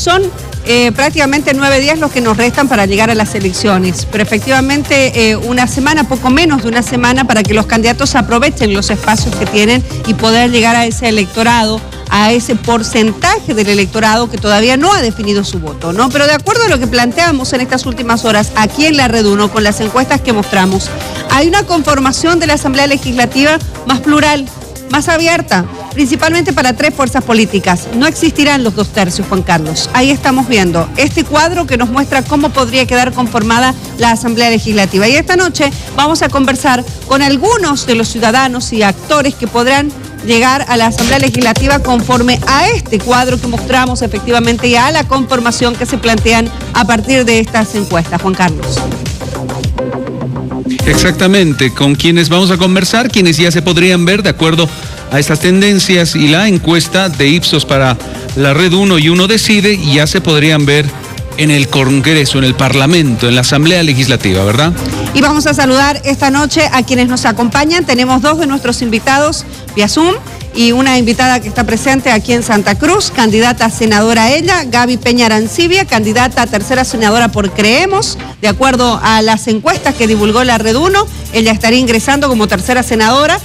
Son prácticamente 9 días los que nos restan para llegar a las elecciones, pero efectivamente una semana, poco menos de una semana, para que los candidatos aprovechen los espacios que tienen y poder llegar a ese electorado, a ese porcentaje del electorado que todavía no ha definido su voto, ¿no? Pero de acuerdo a lo que planteamos en estas últimas horas aquí en la Red 1, con las encuestas que mostramos, hay una conformación de la Asamblea Legislativa más plural, más abierta, principalmente para 3 fuerzas políticas. No existirán los 2/3, Juan Carlos. Ahí estamos viendo este cuadro que nos muestra cómo podría quedar conformada la Asamblea Legislativa. Y esta noche vamos a conversar con algunos de los ciudadanos y actores que podrán llegar a la Asamblea Legislativa conforme a este cuadro que mostramos efectivamente y a la conformación que se plantean a partir de estas encuestas. Juan Carlos. Exactamente, con quienes vamos a conversar, quienes ya se podrían ver de acuerdo a estas tendencias y la encuesta de Ipsos para la Red 1 y Uno Decide, y ya se podrían ver en el Congreso, en el Parlamento, en la Asamblea Legislativa, ¿verdad? Y vamos a saludar esta noche a quienes nos acompañan. Tenemos 2 de nuestros invitados vía Zoom y una invitada que está presente aquí en Santa Cruz, candidata a senadora ella, Gaby Peña Arancibia, candidata a tercera senadora por Creemos, de acuerdo a las encuestas que divulgó la Red 1, ella estaría ingresando como tercera senadora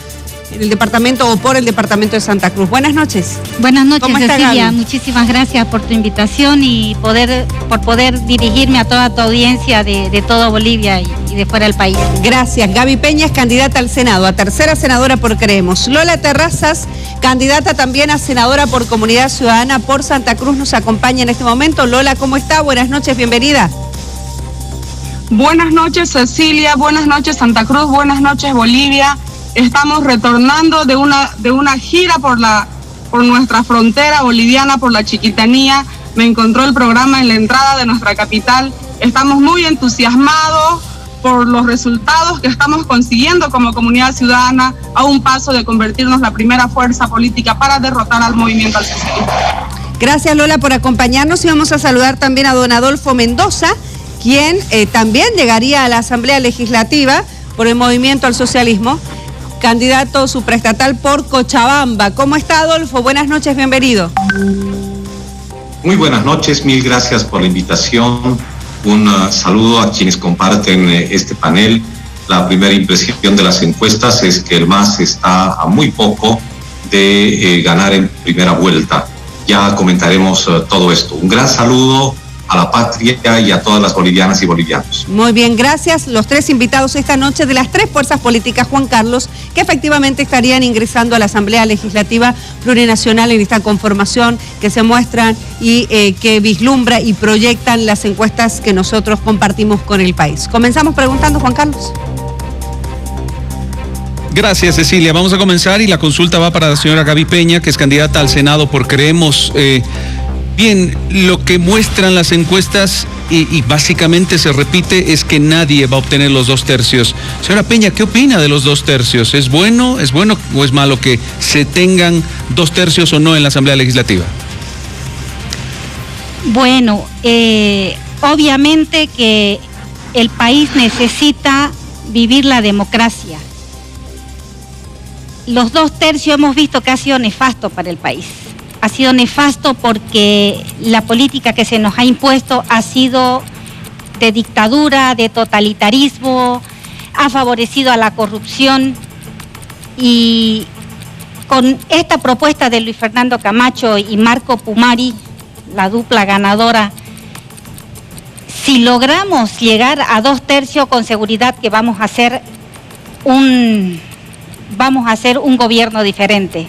en el departamento o por el departamento de Santa Cruz. Buenas noches. Buenas noches, ¿Cómo está, Cecilia? Gaby? Muchísimas gracias por tu invitación y por poder dirigirme a toda tu audiencia de todo Bolivia y de fuera del país. Gracias. Gaby Peña es candidata al Senado, a tercera senadora por Creemos. Lola Terrazas, candidata también a senadora por Comunidad Ciudadana por Santa Cruz, nos acompaña en este momento. Lola, ¿cómo está? Buenas noches, bienvenida. Buenas noches, Cecilia. Buenas noches, Santa Cruz. Buenas noches, Bolivia. Estamos retornando de una gira por nuestra frontera boliviana, por la Chiquitanía. Me encontró el programa en la entrada de nuestra capital. Estamos muy entusiasmados por los resultados que estamos consiguiendo como comunidad ciudadana, a un paso de convertirnos en la primera fuerza política para derrotar al movimiento al socialismo. Gracias, Lola, por acompañarnos, y vamos a saludar también a don Adolfo Mendoza, quien también llegaría a la Asamblea Legislativa por el movimiento al socialismo, candidato supraestatal por Cochabamba. ¿Cómo está, Adolfo? Buenas noches, bienvenido. Muy buenas noches, mil gracias por la invitación. Un saludo a quienes comparten este panel. La primera impresión de las encuestas es que el MAS está a muy poco de ganar en primera vuelta. Ya comentaremos todo esto. Un gran saludo a la patria y a todas las bolivianas y bolivianos. Muy bien, gracias. Los 3 invitados esta noche de las 3 fuerzas políticas, Juan Carlos, que efectivamente estarían ingresando a la Asamblea Legislativa Plurinacional en esta conformación que se muestran y que vislumbra y proyectan las encuestas que nosotros compartimos con el país. Comenzamos preguntando, Juan Carlos. Gracias, Cecilia. Vamos a comenzar y la consulta va para la señora Gaby Peña, que es candidata al Senado por Creemos. Bien, lo que muestran las encuestas y básicamente se repite es que nadie va a obtener los 2/3. Señora Peña, ¿qué opina de los 2/3? ¿Es bueno o es malo que se tengan 2/3 o no en la Asamblea Legislativa? Bueno, obviamente que el país necesita vivir la democracia. Los 2/3 hemos visto que ha sido nefasto para el país. Ha sido nefasto porque la política que se nos ha impuesto ha sido de dictadura, de totalitarismo, ha favorecido a la corrupción, y con esta propuesta de Luis Fernando Camacho y Marco Pumari, la dupla ganadora, si logramos llegar a 2/3, con seguridad que vamos a hacer un gobierno diferente.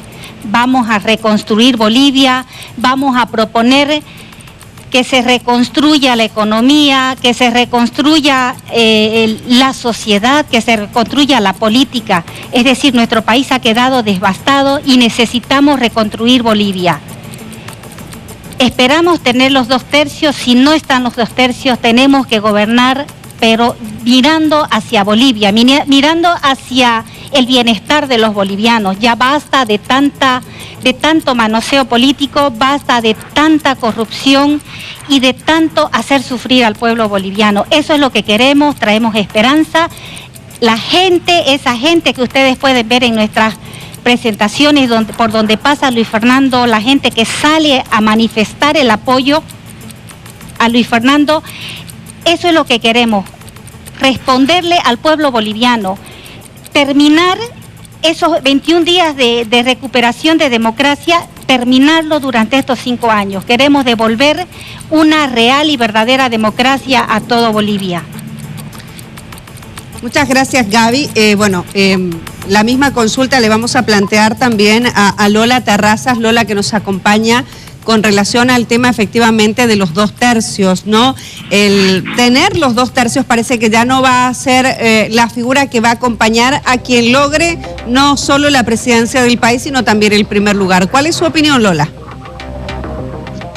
Vamos a reconstruir Bolivia, vamos a proponer que se reconstruya la economía, que se reconstruya la sociedad, que se reconstruya la política. Es decir, nuestro país ha quedado devastado y necesitamos reconstruir Bolivia. Esperamos tener los 2/3, si no están los 2/3, tenemos que gobernar, pero mirando hacia Bolivia, mirando hacia el bienestar de los bolivianos. Ya basta de tanto manoseo político, basta de tanta corrupción y de tanto hacer sufrir al pueblo boliviano. Eso es lo que queremos, traemos esperanza. La gente, esa gente que ustedes pueden ver en nuestras presentaciones por donde pasa Luis Fernando, la gente que sale a manifestar el apoyo a Luis Fernando, eso es lo que queremos, responderle al pueblo boliviano, terminar esos 21 días de recuperación de democracia, terminarlo durante estos 5 años. Queremos devolver una real y verdadera democracia a todo Bolivia. Muchas gracias, Gaby. La misma consulta le vamos a plantear también a Lola Terrazas, Lola, que nos acompaña con relación al tema efectivamente de los 2 tercios, ¿no? El tener los 2 tercios parece que ya no va a ser la figura que va a acompañar a quien logre no solo la presidencia del país, sino también el primer lugar. ¿Cuál es su opinión, Lola?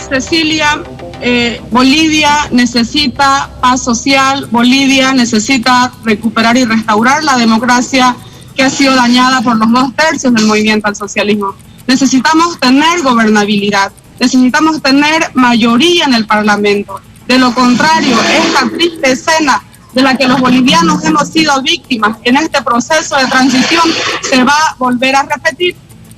Cecilia, Bolivia necesita paz social, Bolivia necesita recuperar y restaurar la democracia que ha sido dañada por los 2 tercios del movimiento al socialismo. Necesitamos tener gobernabilidad. Necesitamos tener mayoría en el Parlamento. De lo contrario, esta triste escena de la que los bolivianos hemos sido víctimas en este proceso de transición se va a volver a repetir.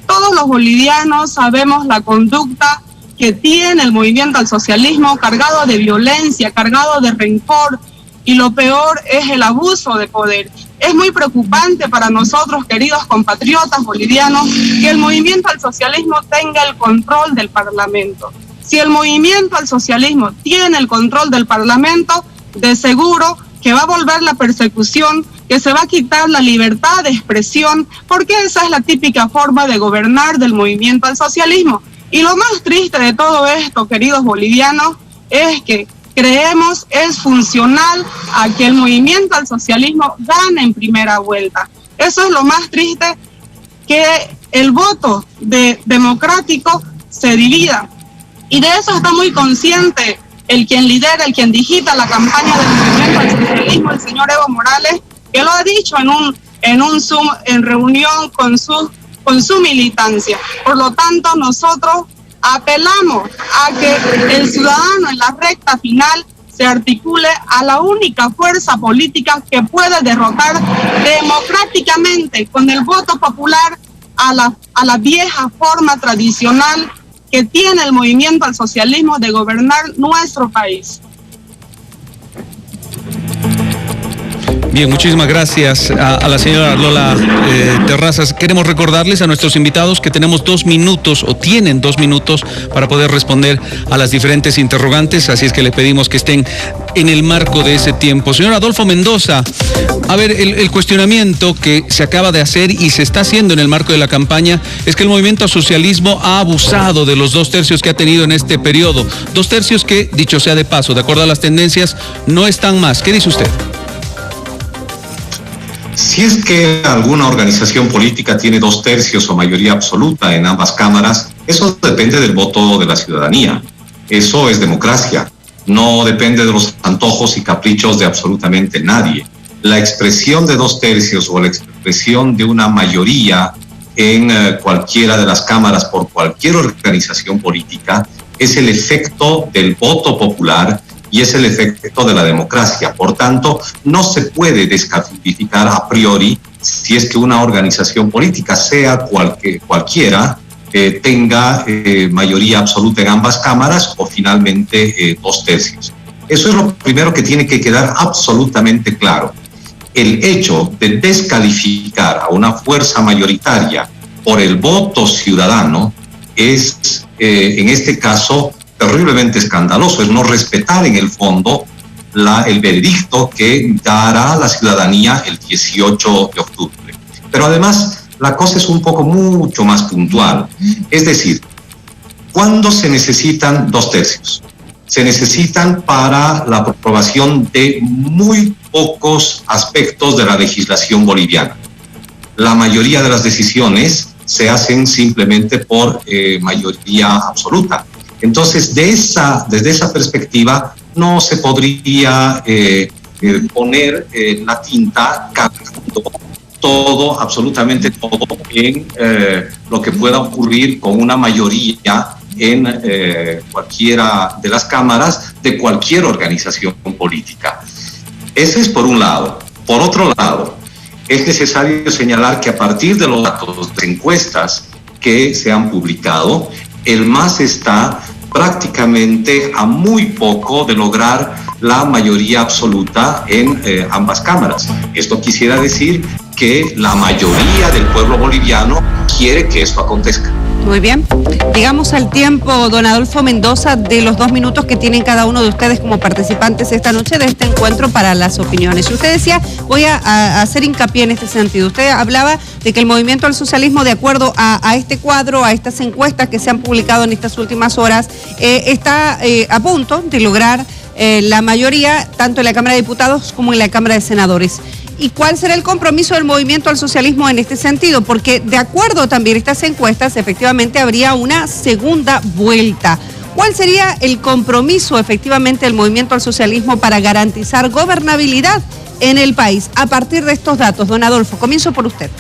Todos los bolivianos sabemos la conducta que tiene el movimiento al socialismo, cargado de violencia, cargado de rencor, y lo peor es el abuso de poder. Es muy preocupante para nosotros, queridos compatriotas bolivianos, que el movimiento al socialismo tenga el control del Parlamento. Si el movimiento al socialismo tiene el control del Parlamento, de seguro que va a volver la persecución, que se va a quitar la libertad de expresión, porque esa es la típica forma de gobernar del movimiento al socialismo. Y lo más triste de todo esto, queridos bolivianos, es que creemos es funcional a que el movimiento al socialismo gane en primera vuelta. Eso es lo más triste, que el voto democrático se divida. Y de eso está muy consciente el quien lidera, el quien digita la campaña del movimiento al socialismo, el señor Evo Morales, que lo ha dicho en un Zoom, en reunión con su militancia. Por lo tanto, nosotros apelamos a que el ciudadano en la recta final se articule a la única fuerza política que puede derrotar democráticamente con el voto popular a la vieja forma tradicional que tiene el movimiento al socialismo de gobernar nuestro país. Bien, muchísimas gracias a la señora Lola Terrazas. Queremos recordarles a nuestros invitados que tenemos 2 minutos, o tienen 2 minutos, para poder responder a las diferentes interrogantes, así es que les pedimos que estén en el marco de ese tiempo. Señor Adolfo Mendoza, a ver, el cuestionamiento que se acaba de hacer y se está haciendo en el marco de la campaña es que el movimiento al socialismo ha abusado de los 2 tercios que ha tenido en este periodo. 2 tercios que, dicho sea de paso, de acuerdo a las tendencias, no están más. ¿Qué dice usted? Si es que alguna organización política tiene 2 tercios o mayoría absoluta en ambas cámaras, eso depende del voto de la ciudadanía. Eso es democracia. No depende de los antojos y caprichos de absolutamente nadie. La expresión de 2 tercios o la expresión de una mayoría en cualquiera de las cámaras por cualquier organización política es el efecto del voto popular y es el efecto de la democracia. Por tanto, no se puede descalificar a priori si es que una organización política, sea cualquiera, tenga mayoría absoluta en ambas cámaras o finalmente 2 tercios. Eso es lo primero que tiene que quedar absolutamente claro. El hecho de descalificar a una fuerza mayoritaria por el voto ciudadano es, en este caso, terriblemente escandaloso. Es no respetar en el fondo el veredicto que dará la ciudadanía el 18 de octubre. Pero además, la cosa es un poco mucho más puntual. Es decir, ¿cuándo se necesitan 2 tercios? Se necesitan para la aprobación de muy pocos aspectos de la legislación boliviana. La mayoría de las decisiones se hacen simplemente por mayoría absoluta. Entonces, desde esa perspectiva, no se podría poner la tinta cargando todo, absolutamente todo, en lo que pueda ocurrir con una mayoría en cualquiera de las cámaras de cualquier organización política. Ese es por un lado. Por otro lado, es necesario señalar que a partir de los datos de encuestas que se han publicado, el MAS está prácticamente a muy poco de lograr la mayoría absoluta en ambas cámaras. Esto quisiera decir que la mayoría del pueblo boliviano quiere que esto acontezca. Muy bien. Llegamos al tiempo, don Adolfo Mendoza, de los 2 minutos que tienen cada uno de ustedes como participantes esta noche de este encuentro para las opiniones. Usted decía, voy a hacer hincapié en este sentido. Usted hablaba de que el Movimiento al Socialismo, de acuerdo a este cuadro, a estas encuestas que se han publicado en estas últimas horas, está a punto de lograr la mayoría, tanto en la Cámara de Diputados como en la Cámara de Senadores. ¿Y cuál será el compromiso del Movimiento al Socialismo en este sentido? Porque de acuerdo también a estas encuestas, efectivamente habría una segunda vuelta. ¿Cuál sería el compromiso efectivamente del Movimiento al Socialismo para garantizar gobernabilidad en el país? A partir de estos datos, don Adolfo, comienzo por usted.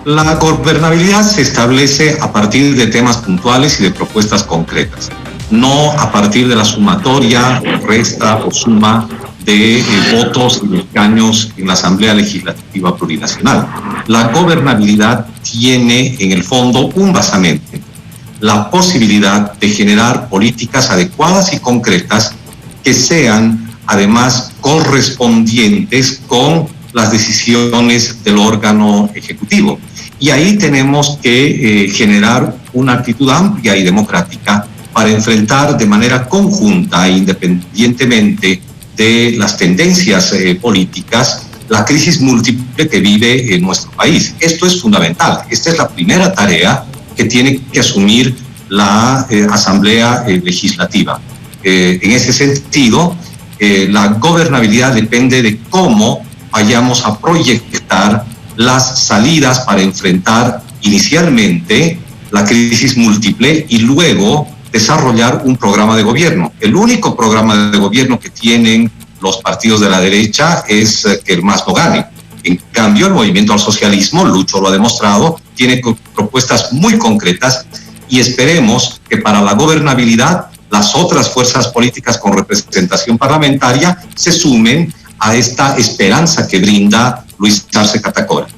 La gobernabilidad se establece a partir de temas puntuales y de propuestas concretas, no a partir de la sumatoria, o resta o suma de votos y escaños en la Asamblea Legislativa Plurinacional. La gobernabilidad tiene en el fondo un basamento, la posibilidad de generar políticas adecuadas y concretas que sean además correspondientes con las decisiones del órgano ejecutivo. Y ahí tenemos que generar una actitud amplia y democrática para enfrentar de manera conjunta e independientemente de las tendencias políticas, la crisis múltiple que vive en nuestro país. Esto es fundamental. Esta es la primera tarea que tiene que asumir la Asamblea Legislativa. En ese sentido, la gobernabilidad depende de cómo vayamos a proyectar las salidas para enfrentar inicialmente la crisis múltiple y luego desarrollar un programa de gobierno. El único programa de gobierno que tienen los partidos de la derecha es que el MAS no gane. En cambio, el Movimiento al Socialismo, Lucho lo ha demostrado, tiene propuestas muy concretas y esperemos que para la gobernabilidad las otras fuerzas políticas con representación parlamentaria se sumen a esta esperanza que brinda Luis Arce Catacora.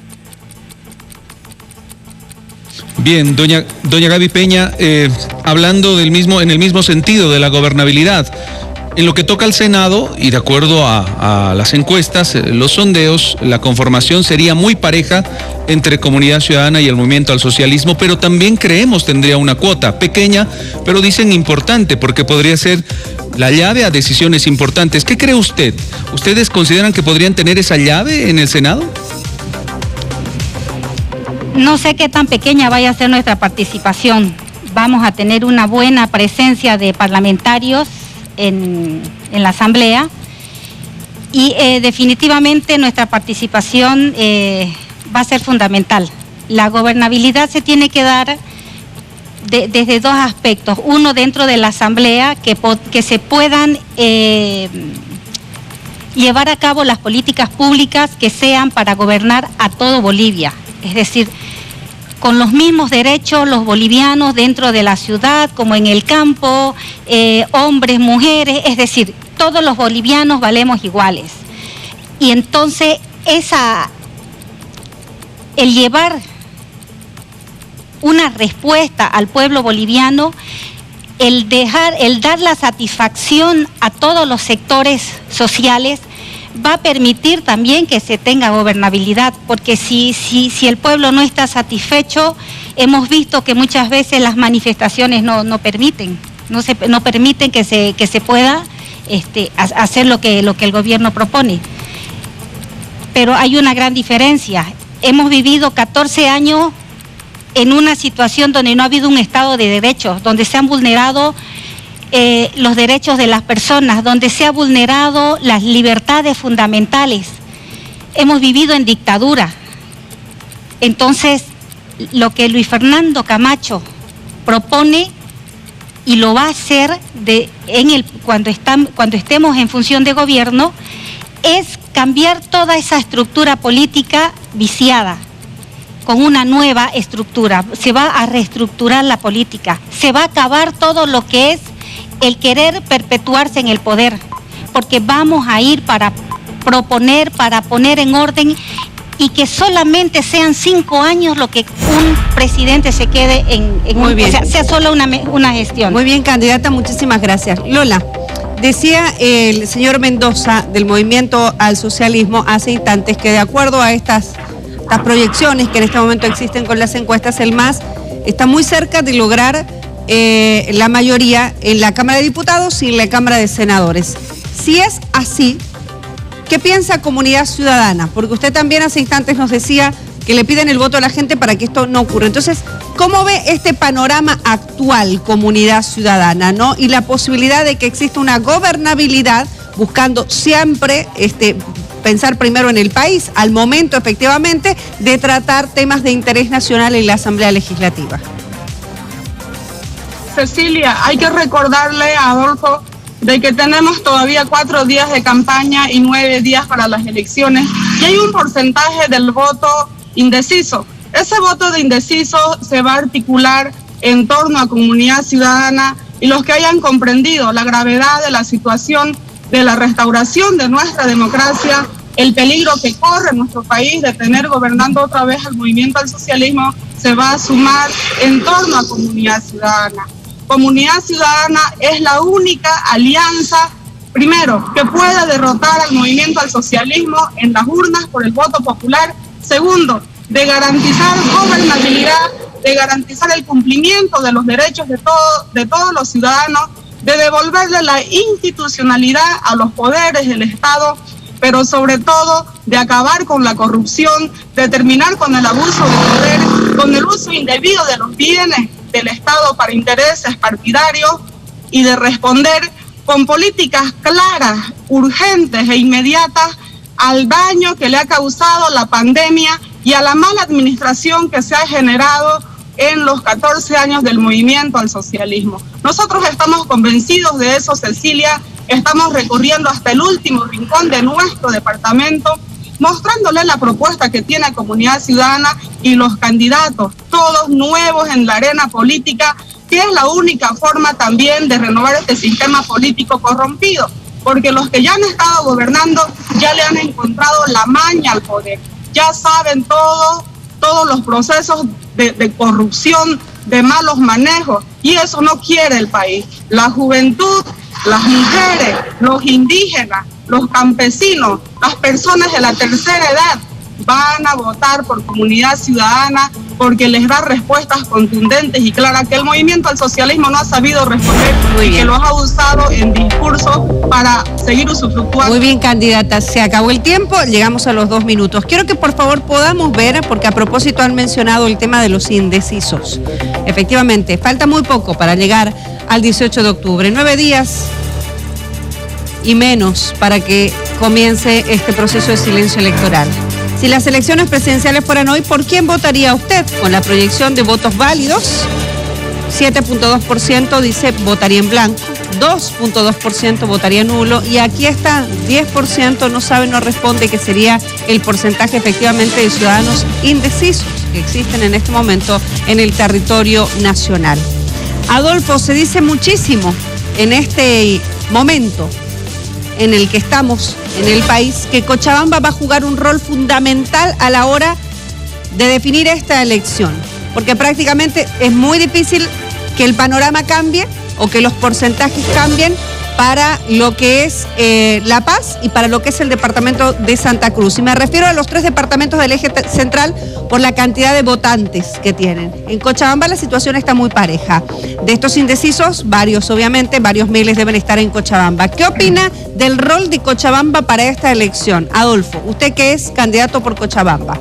Bien, doña Gaby Peña, hablando en el mismo sentido de la gobernabilidad, en lo que toca al Senado, y de acuerdo a las encuestas, los sondeos, la conformación sería muy pareja entre Comunidad Ciudadana y el Movimiento al Socialismo, pero también creemos tendría una cuota pequeña, pero dicen importante, porque podría ser la llave a decisiones importantes. ¿Qué cree usted? ¿Ustedes consideran que podrían tener esa llave en el Senado? No sé qué tan pequeña vaya a ser nuestra participación. Vamos a tener una buena presencia de parlamentarios en la Asamblea y definitivamente nuestra participación va a ser fundamental. La gobernabilidad se tiene que dar desde 2 aspectos. Uno, dentro de la Asamblea, que se puedan llevar a cabo las políticas públicas que sean para gobernar a todo Bolivia. Es decir, con los mismos derechos los bolivianos dentro de la ciudad como en el campo, hombres, mujeres, es decir, todos los bolivianos valemos iguales. Y entonces el llevar una respuesta al pueblo boliviano, el dar la satisfacción a todos los sectores sociales, va a permitir también que se tenga gobernabilidad, porque si el pueblo no está satisfecho, hemos visto que muchas veces las manifestaciones no permiten que se pueda hacer lo que el gobierno propone. Pero hay una gran diferencia. Hemos vivido 14 años en una situación donde no ha habido un Estado de Derecho, donde se han vulnerado los derechos de las personas, donde se ha vulnerado las libertades fundamentales. Hemos vivido en dictadura. Entonces, lo que Luis Fernando Camacho propone, y lo va a hacer cuando estemos en función de gobierno, es cambiar toda esa estructura política viciada con una nueva estructura. Se va a reestructurar la política, se va a acabar todo lo que es el querer perpetuarse en el poder, porque vamos a ir para proponer, para poner en orden, y que solamente sean 5 años lo que un presidente se quede Muy bien. O sea, sea solo una gestión. Muy bien, candidata, muchísimas gracias. Lola, decía el señor Mendoza del Movimiento al Socialismo hace instantes que de acuerdo a estas proyecciones que en este momento existen con las encuestas, el MAS está muy cerca de lograr la mayoría en la Cámara de Diputados y en la Cámara de Senadores. Si es así, ¿qué piensa Comunidad Ciudadana? Porque usted también hace instantes nos decía que le piden el voto a la gente para que esto no ocurra. Entonces, ¿cómo ve este panorama actual, Comunidad Ciudadana, ¿no? Y la posibilidad de que exista una gobernabilidad buscando siempre pensar primero en el país, al momento efectivamente de tratar temas de interés nacional en la Asamblea Legislativa. Cecilia, hay que recordarle a Adolfo de que tenemos todavía 4 días de campaña y 9 días para las elecciones y hay un porcentaje del voto indeciso. Ese voto de indeciso se va a articular en torno a Comunidad Ciudadana y los que hayan comprendido la gravedad de la situación de la restauración de nuestra democracia, el peligro que corre nuestro país de tener gobernando otra vez al movimiento al socialismo, se va a sumar en torno a Comunidad Ciudadana. Comunidad Ciudadana es la única alianza, primero, que pueda derrotar al movimiento al socialismo en las urnas por el voto popular. Segundo, de garantizar gobernabilidad, de garantizar el cumplimiento de los derechos de todos los ciudadanos, de devolverle la institucionalidad a los poderes del Estado, pero sobre todo de acabar con la corrupción, de terminar con el abuso de poder, con el uso indebido de los bienes del Estado para intereses partidarios y de responder con políticas claras, urgentes e inmediatas al daño que le ha causado la pandemia y a la mala administración que se ha generado en los 14 años del movimiento al socialismo. Nosotros estamos convencidos de eso, Cecilia, estamos recorriendo hasta el último rincón de nuestro departamento, mostrándole la propuesta que tiene Comunidad Ciudadana y los candidatos, todos nuevos en la arena política, que es la única forma también de renovar este sistema político corrompido, porque los que ya han estado gobernando ya le han encontrado la maña al poder, ya saben todos los procesos de corrupción, de malos manejos, y eso no quiere el país. La juventud, las mujeres, los indígenas, los campesinos, las personas de la tercera edad van a votar por Comunidad Ciudadana porque les da respuestas contundentes y claras que el movimiento al socialismo no ha sabido responder y que los ha usado en discurso para seguir usufructuando. Muy bien, candidata, se acabó el tiempo, llegamos a los 2 minutos. Quiero que por favor podamos ver, porque a propósito han mencionado el tema de los indecisos. Efectivamente, falta muy poco para llegar al 18 de octubre, 9 días y menos para que comience este proceso de silencio electoral. Si las elecciones presidenciales fueran hoy, ¿por quién votaría usted? Con la proyección de votos válidos, 7.2% dice votaría en blanco, 2.2% votaría nulo, y aquí está 10% no sabe, no responde, que sería el porcentaje efectivamente de ciudadanos indecisos que existen en este momento en el territorio nacional. Adolfo, se dice muchísimo en este momento en el que estamos en el país, que Cochabamba va a jugar un rol fundamental a la hora de definir esta elección, porque prácticamente es muy difícil que el panorama cambie o que los porcentajes cambien para lo que es La Paz y para lo que es el departamento de Santa Cruz. Y me refiero a los 3 departamentos del eje central por la cantidad de votantes que tienen. En Cochabamba la situación está muy pareja. De estos indecisos, varios miles deben estar en Cochabamba. ¿Qué opina del rol de Cochabamba para esta elección? Adolfo, usted que es candidato por Cochabamba.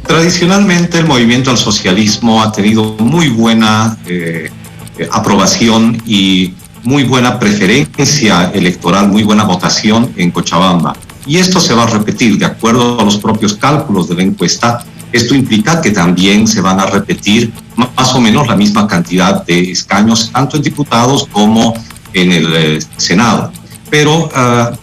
Tradicionalmente el movimiento al socialismo ha tenido muy buena aprobación y muy buena preferencia electoral, muy buena votación en Cochabamba. Y esto se va a repetir de acuerdo a los propios cálculos de la encuesta. Esto implica que también se van a repetir más o menos la misma cantidad de escaños, tanto en diputados como en el Senado. Pero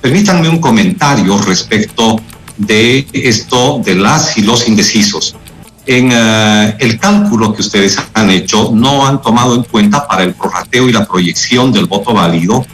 permítanme un comentario respecto de esto de las y los indecisos. En el cálculo que ustedes han hecho, no han tomado en cuenta para el prorrateo y la proyección del voto válido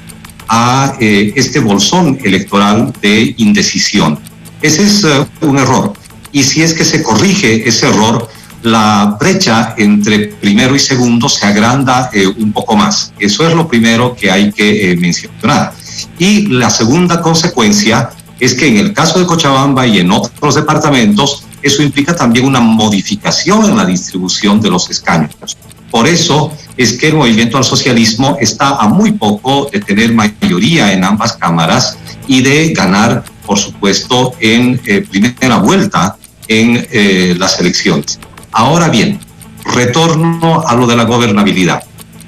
a este bolsón electoral de indecisión. Ese es un error. Y si es que se corrige ese error, la brecha entre primero y segundo se agranda un poco más. Eso es lo primero que hay que mencionar. Y la segunda consecuencia es que en el caso de Cochabamba y en otros departamentos, eso implica también una modificación en la distribución de los escaños. Por eso es que el Movimiento al Socialismo está a muy poco de tener mayoría en ambas cámaras y de ganar, por supuesto, en primera vuelta en las elecciones. Ahora bien, retorno a lo de la gobernabilidad.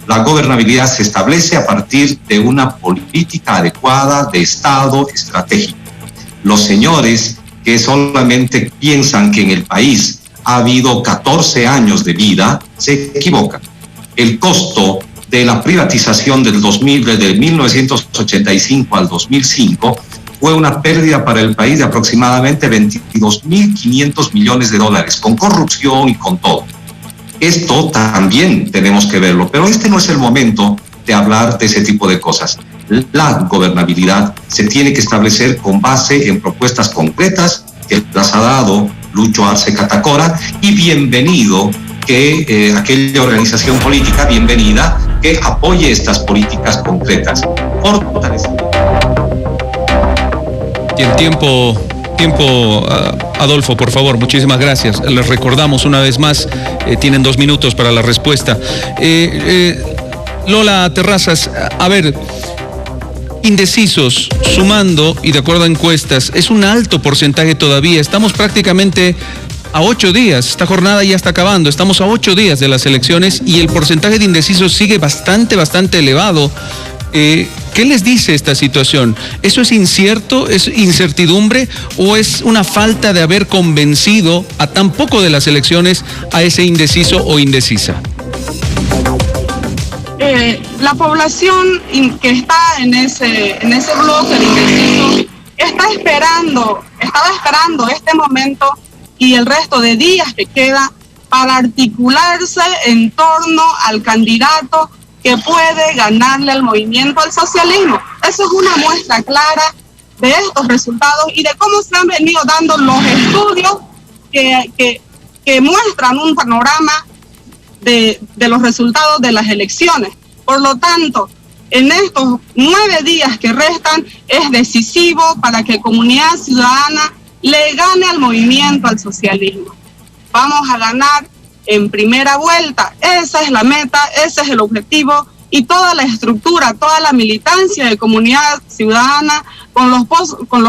La gobernabilidad se establece a partir de una política adecuada de Estado estratégico. Los señores que solamente piensan que en el país ha habido 14 años de vida se equivocan. El costo de la privatización del 1985 al 2005 fue una pérdida para el país de aproximadamente 22.500 millones de dólares, con corrupción y con todo. Esto también tenemos que verlo, pero este no es el momento de hablar de ese tipo de cosas. La gobernabilidad se tiene que establecer con base en propuestas concretas que las ha dado Lucho Arce Catacora, y bienvenido que aquella organización política, bienvenida, que apoye estas políticas concretas. El tiempo, Adolfo, por favor, muchísimas gracias. Les recordamos una vez más, tienen 2 minutos para la respuesta. Lola Terrazas, a ver, indecisos, sumando y de acuerdo a encuestas, es un alto porcentaje todavía. Estamos prácticamente a 8 días, esta jornada ya está acabando, estamos a 8 días de las elecciones y el porcentaje de indecisos sigue bastante elevado. ¿Qué les dice esta situación? ¿Eso es incierto, es incertidumbre o es una falta de haber convencido a tan poco de las elecciones a ese indeciso o indecisa? La población que está en ese bloque de indeciso estaba esperando este momento y el resto de días que queda para articularse en torno al candidato que puede ganarle al movimiento al socialismo. Eso es una muestra clara de estos resultados y de cómo se han venido dando los estudios que muestran un panorama de los resultados de las elecciones. Por lo tanto, en estos 9 días que restan es decisivo para que Comunidad Ciudadana le gane al movimiento al socialismo. Vamos a ganar en primera vuelta, esa es la meta, ese es el objetivo, y toda la estructura, toda la militancia de Comunidad Ciudadana, con los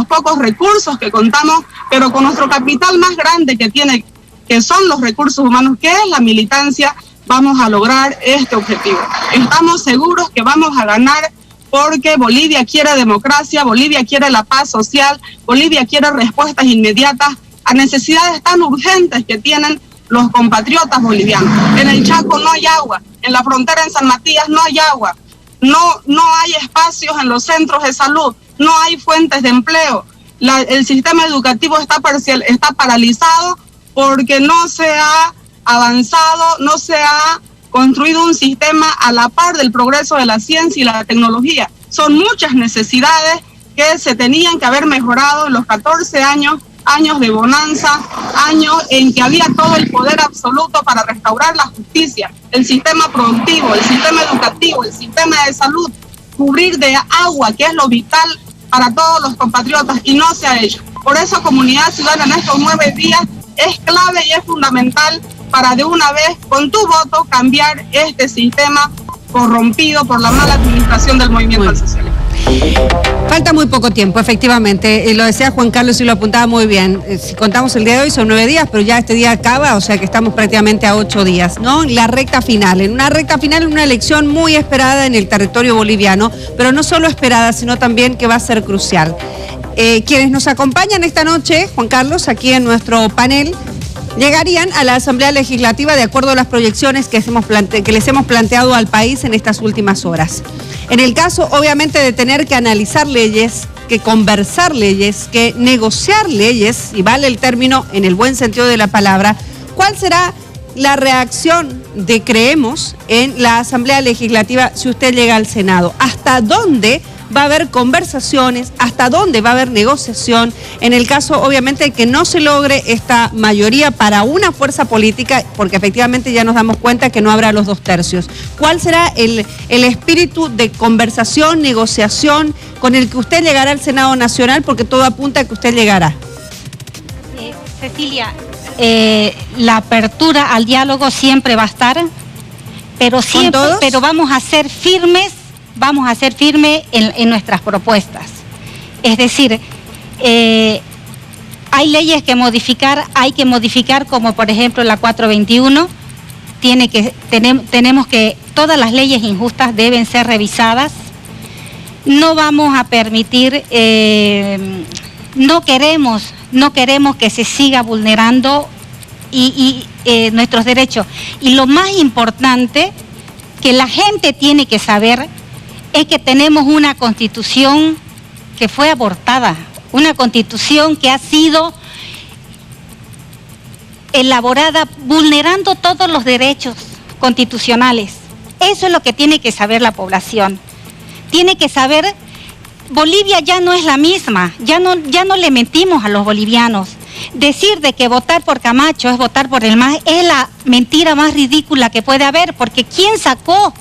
pocos recursos que contamos, pero con nuestro capital más grande que son los recursos humanos, que es la militancia, vamos a lograr este objetivo. Estamos seguros que vamos a ganar porque Bolivia quiere democracia, Bolivia quiere la paz social, Bolivia quiere respuestas inmediatas a necesidades tan urgentes que tienen los compatriotas bolivianos. En el Chaco no hay agua, en la frontera en San Matías no hay agua, no hay espacios en los centros de salud, no hay fuentes de empleo. El sistema educativo está paralizado porque no se ha avanzado, no se ha construido un sistema a la par del progreso de la ciencia y la tecnología. Son muchas necesidades que se tenían que haber mejorado en los 14 años de bonanza, años en que había todo el poder absoluto para restaurar la justicia, el sistema productivo, el sistema educativo, el sistema de salud, cubrir de agua, que es lo vital para todos los compatriotas, y no se ha hecho. Por eso Comunidad Ciudadana en estos 9 días es clave y es fundamental para de una vez, con tu voto, cambiar este sistema corrompido por la mala administración del movimiento al socialismo. Falta muy poco tiempo, efectivamente. Lo decía Juan Carlos y lo apuntaba muy bien. Si contamos el día de hoy son 9 días, pero ya este día acaba, o sea que estamos prácticamente a 8 días, ¿no? La recta final, en una elección muy esperada en el territorio boliviano, pero no solo esperada, sino también que va a ser crucial. Quienes nos acompañan esta noche, Juan Carlos, aquí en nuestro panel, llegarían a la Asamblea Legislativa de acuerdo a las proyecciones que les hemos planteado al país en estas últimas horas. En el caso, obviamente, de tener que analizar leyes, que conversar leyes, que negociar leyes, y vale el término en el buen sentido de la palabra, ¿cuál será la reacción de Creemos en la Asamblea Legislativa si usted llega al Senado? ¿Hasta dónde va a haber conversaciones, hasta dónde va a haber negociación, en el caso obviamente de que no se logre esta mayoría para una fuerza política, porque efectivamente ya nos damos cuenta que no habrá los 2/3. ¿Cuál será el espíritu de conversación, negociación con el que usted llegará al Senado Nacional? Porque todo apunta a que usted llegará. Cecilia, la apertura al diálogo siempre va a estar, pero vamos a ser firmes, en nuestras propuestas. Es decir, hay leyes que modificar, hay que modificar, como por ejemplo la 421, tenemos que, todas las leyes injustas deben ser revisadas. No vamos a permitir, no queremos que se siga vulnerando nuestros derechos. Y lo más importante que la gente tiene que saber es que tenemos una constitución que fue abortada, una constitución que ha sido elaborada vulnerando todos los derechos constitucionales. Eso es lo que tiene que saber la población. Tiene que saber, Bolivia ya no es la misma, ya no le mentimos a los bolivianos. Decir de que votar por Camacho es votar por el MAS es la mentira más ridícula que puede haber, porque ¿quién sacó?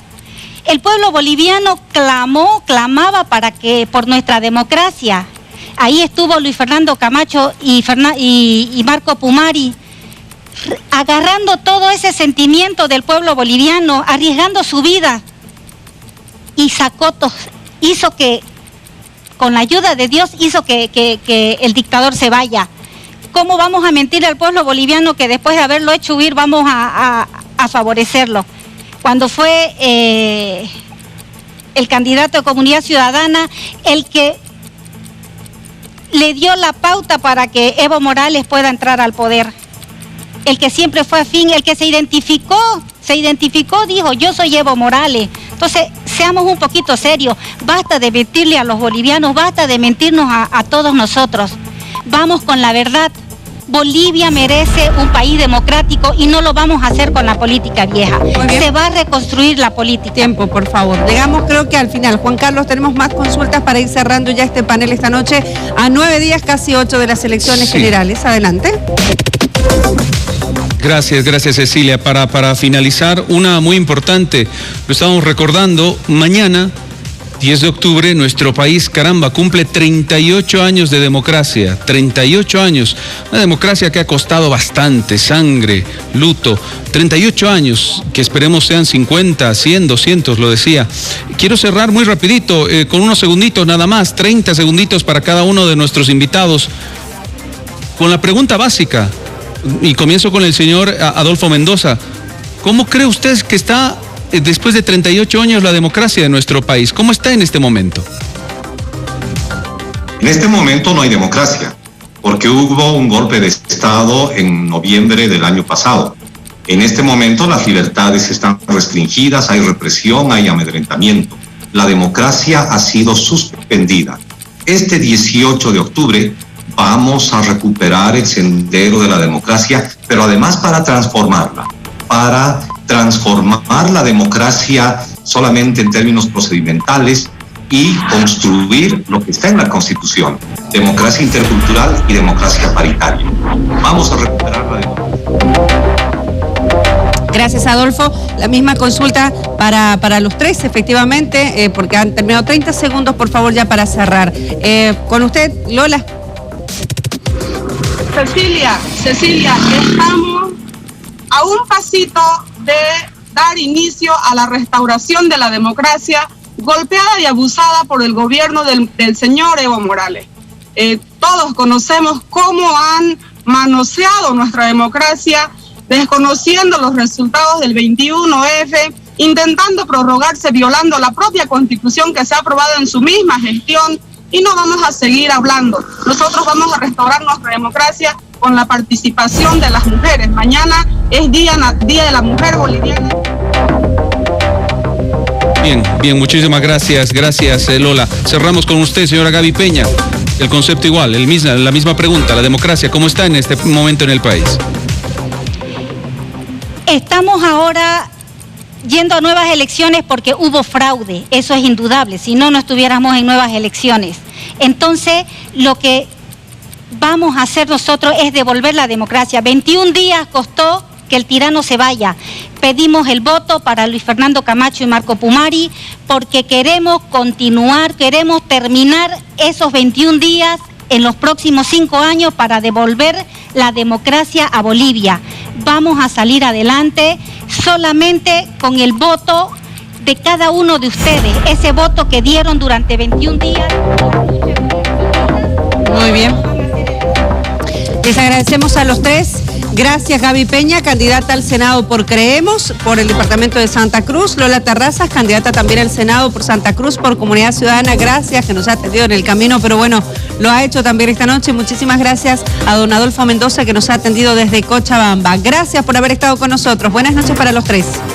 El pueblo boliviano clamaba por nuestra democracia. Ahí estuvo Luis Fernando Camacho y Marco Pumari, agarrando todo ese sentimiento del pueblo boliviano, arriesgando su vida, y hizo que, con la ayuda de Dios, hizo que el dictador se vaya. ¿Cómo vamos a mentir al pueblo boliviano que después de haberlo hecho huir vamos a favorecerlo? Cuando fue el candidato de Comunidad Ciudadana el que le dio la pauta para que Evo Morales pueda entrar al poder, el que siempre fue afín, el que se identificó, dijo, yo soy Evo Morales. Entonces, seamos un poquito serios, basta de mentirle a los bolivianos, basta de mentirnos a todos nosotros. Vamos con la verdad. Bolivia merece un país democrático y no lo vamos a hacer con la política vieja. Se va a reconstruir la política. Tiempo, por favor. Llegamos, creo que al final. Juan Carlos, tenemos más consultas para ir cerrando ya este panel esta noche a 9 días, casi 8 de las elecciones generales. Adelante. Gracias Cecilia. Para finalizar, una muy importante, lo estamos recordando, mañana, 10 de octubre, nuestro país, caramba, cumple 38 años de democracia, 38 años, una democracia que ha costado bastante, sangre, luto, 38 años, que esperemos sean 50, 100, 200, lo decía. Quiero cerrar muy rapidito, con unos segunditos nada más, 30 segunditos para cada uno de nuestros invitados, con la pregunta básica, y comienzo con el señor Adolfo Mendoza. ¿Cómo cree usted que está, después de 38 años, la democracia de nuestro país? ¿Cómo está en este momento? En este momento no hay democracia, porque hubo un golpe de Estado en noviembre del año pasado. En este momento las libertades están restringidas, hay represión, hay amedrentamiento. La democracia ha sido suspendida. Este 18 de octubre vamos a recuperar el sendero de la democracia, pero además para transformarla, para transformar la democracia solamente en términos procedimentales y construir lo que está en la Constitución, democracia intercultural y democracia paritaria. Vamos a recuperar la democracia. Gracias, Adolfo. La misma consulta para los tres, efectivamente, porque han terminado 30 segundos, por favor, ya para cerrar. Con usted, Lola. Cecilia, estamos a un pasito de dar inicio a la restauración de la democracia golpeada y abusada por el gobierno del señor Evo Morales. Todos conocemos cómo han manoseado nuestra democracia, desconociendo los resultados del 21F, intentando prorrogarse, violando la propia Constitución que se ha aprobado en su misma gestión, y no vamos a seguir hablando. Nosotros vamos a restaurar nuestra democracia con la participación de las mujeres. Mañana es Día de la Mujer Boliviana. Bien, muchísimas gracias, Lola. Cerramos con usted, señora Gaby Peña. El concepto igual, la misma pregunta, la democracia, ¿cómo está en este momento en el país? Estamos ahora yendo a nuevas elecciones porque hubo fraude, eso es indudable, si no, no estuviéramos en nuevas elecciones. Entonces, lo que vamos a hacer nosotros es devolver la democracia. 21 días costó que el tirano se vaya. Pedimos el voto para Luis Fernando Camacho y Marco Pumari porque queremos continuar, queremos terminar esos 21 días en los próximos 5 años para devolver la democracia a Bolivia. Vamos a salir adelante solamente con el voto de cada uno de ustedes, ese voto que dieron durante 21 días. Muy bien. Les agradecemos a los tres. Gracias, Gaby Peña, candidata al Senado por Creemos, por el departamento de Santa Cruz. Lola Terrazas, candidata también al Senado por Santa Cruz, por Comunidad Ciudadana. Gracias, que nos ha atendido en el camino, pero bueno, lo ha hecho también esta noche. Muchísimas gracias a don Adolfo Mendoza, que nos ha atendido desde Cochabamba. Gracias por haber estado con nosotros. Buenas noches para los tres.